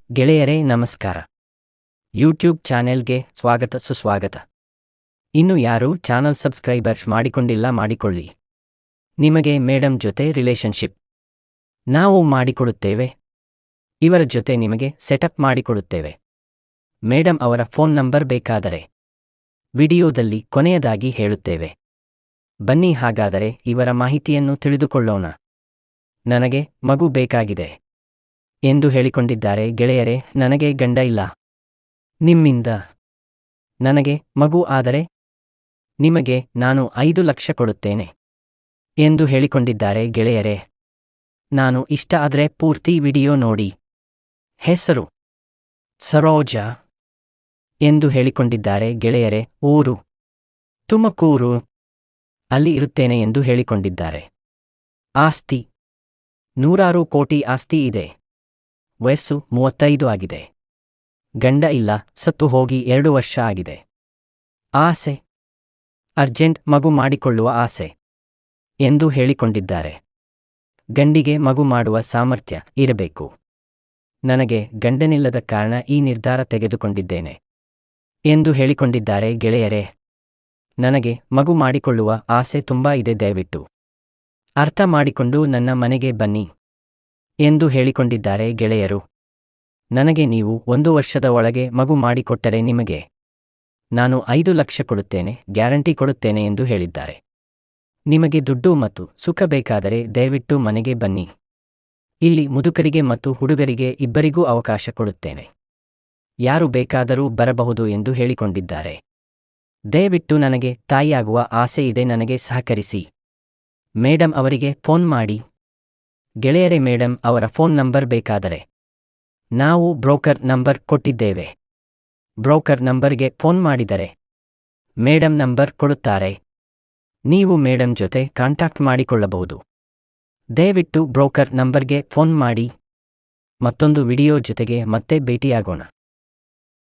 ಗೆಳೆಯರೇ ನಮಸ್ಕಾರ. ಯೂಟ್ಯೂಬ್ ಚಾನೆಲ್ಗೆ ಸುಸ್ವಾಗತ. ಇನ್ನು ಯಾರೂ ಚಾನಲ್ ಸಬ್ಸ್ಕ್ರೈಬರ್ಸ್ ಮಾಡಿಕೊಂಡಿಲ್ಲ ಮಾಡಿಕೊಳ್ಳಿ. ನಿಮಗೆ ಮೇಡಮ್ ಜೊತೆ ರಿಲೇಶನ್ಶಿಪ್ ನಾವು ಮಾಡಿಕೊಡುತ್ತೇವೆ. ಇವರ ಜೊತೆ ನಿಮಗೆ ಸೆಟಪ್ ಮಾಡಿಕೊಡುತ್ತೇವೆ. ಮೇಡಮ್ ಅವರ ಫೋನ್ ನಂಬರ್ ಬೇಕಾದರೆ ವಿಡಿಯೋದಲ್ಲಿ ಕೊನೆಯದಾಗಿ ಹೇಳುತ್ತೇವೆ. ಬನ್ನಿ ಹಾಗಾದರೆ ಇವರ ಮಾಹಿತಿಯನ್ನು ತಿಳಿದುಕೊಳ್ಳೋಣ. ನನಗೆ ಮಗು ಬೇಕಾಗಿದೆ ಎಂದು ಹೇಳಿಕೊಂಡಿದ್ದಾರೆ ಗೆಳೆಯರೇ. ನನಗೆ ಗಂಡ ಇಲ್ಲ. ನಿಮ್ಮಿಂದ ನನಗೆ ಮಗು ಆದರೆ ನಿಮಗೆ ನಾನು 5 ಲಕ್ಷ ಕೊಡುತ್ತೇನೆ ಎಂದು ಹೇಳಿಕೊಂಡಿದ್ದಾರೆ ಗೆಳೆಯರೇ. ನಾನು ಇಷ್ಟ ಆದರೆ ಪೂರ್ತಿ ವಿಡಿಯೋ ನೋಡಿ. ಹೆಸರು ಸರೋಜಾ ಎಂದು ಹೇಳಿಕೊಂಡಿದ್ದಾರೆ ಗೆಳೆಯರೇ. ಊರು ತುಮಕೂರು. ಅಲ್ಲಿ ಇರುತ್ತೇನೆ ಎಂದು ಹೇಳಿಕೊಂಡಿದ್ದಾರೆ. ಆಸ್ತಿ 100 ಕೋಟಿ ಆಸ್ತಿ ಇದೆ. ವಯಸ್ಸು 35 ಆಗಿದೆ. ಗಂಡ ಇಲ್ಲ, ಸತ್ತು ಹೋಗಿ 2 ವರ್ಷ ಆಗಿದೆ. ಆಸೆ ಅರ್ಜೆಂಟ್ ಮಗು ಮಾಡಿಕೊಳ್ಳುವ ಆಸೆ ಎಂದು ಹೇಳಿಕೊಂಡಿದ್ದಾರೆ. ಗಂಡಿಗೆ ಮಗು ಮಾಡುವ ಸಾಮರ್ಥ್ಯ ಇರಬೇಕು. ನನಗೆ ಗಂಡನಿಲ್ಲದ ಕಾರಣ ಈ ನಿರ್ಧಾರ ತೆಗೆದುಕೊಂಡಿದ್ದೇನೆ ಎಂದು ಹೇಳಿಕೊಂಡಿದ್ದಾರೆ ಗೆಳೆಯರೇ. ನನಗೆ ಮಗು ಮಾಡಿಕೊಳ್ಳುವ ಆಸೆ ತುಂಬಾ ಇದೆ. ದಯವಿಟ್ಟು ಅರ್ಥ ಮಾಡಿಕೊಂಡು ನನ್ನ ಮನೆಗೆ ಬನ್ನಿ ಎಂದು ಹೇಳಿಕೊಂಡಿದ್ದಾರೆ ಗೆಳೆಯರು. ನನಗೆ ನೀವು 1 ವರ್ಷದ ಒಳಗೆ ಮಗು ಮಾಡಿಕೊಟ್ಟರೆ ನಿಮಗೆ ನಾನು 5 ಲಕ್ಷ ಕೊಡುತ್ತೇನೆ, ಗ್ಯಾರಂಟಿ ಕೊಡುತ್ತೇನೆ ಎಂದು ಹೇಳಿದ್ದಾರೆ. ನಿಮಗೆ ದುಡ್ಡು ಮತ್ತು ಸುಖ ಬೇಕಾದರೆ ದಯವಿಟ್ಟು ಮನೆಗೆ ಬನ್ನಿ. ಇಲ್ಲಿ ಮುದುಕರಿಗೆ ಮತ್ತು ಹುಡುಗರಿಗೆ ಇಬ್ಬರಿಗೂ ಅವಕಾಶ ಕೊಡುತ್ತೇನೆ. ಯಾರು ಬೇಕಾದರೂ ಬರಬಹುದು ಎಂದು ಹೇಳಿಕೊಂಡಿದ್ದಾರೆ. ದಯವಿಟ್ಟು ನನಗೆ ತಾಯಿಯಾಗುವ ಆಸೆ ಇದೆ, ನನಗೆ ಸಹಕರಿಸಿ. ಮೇಡಮ್ ಅವರಿಗೆ ಫೋನ್ ಮಾಡಿ. ಗೆಳೆಯರೇ, ಮೇಡಮ್ ಅವರ ಫೋನ್ ನಂಬರ್ ಬೇಕಾದರೆ ನಾವು ಬ್ರೋಕರ್ ನಂಬರ್ ಕೊಟ್ಟಿದ್ದೇವೆ. ಬ್ರೋಕರ್ ನಂಬರ್ಗೆ ಫೋನ್ ಮಾಡಿದರೆ ಮೇಡಮ್ ನಂಬರ್ ಕೊಡುತ್ತಾರೆ. ನೀವು ಮೇಡಮ್ ಜೊತೆ ಕಾಂಟ್ಯಾಕ್ಟ್ ಮಾಡಿಕೊಳ್ಳಬಹುದು. ದಯವಿಟ್ಟು ಬ್ರೋಕರ್ ನಂಬರ್ಗೆ ಫೋನ್ ಮಾಡಿ. ಮತ್ತೊಂದು ವಿಡಿಯೋ ಜೊತೆಗೆ ಮತ್ತೆ ಭೇಟಿಯಾಗೋಣ.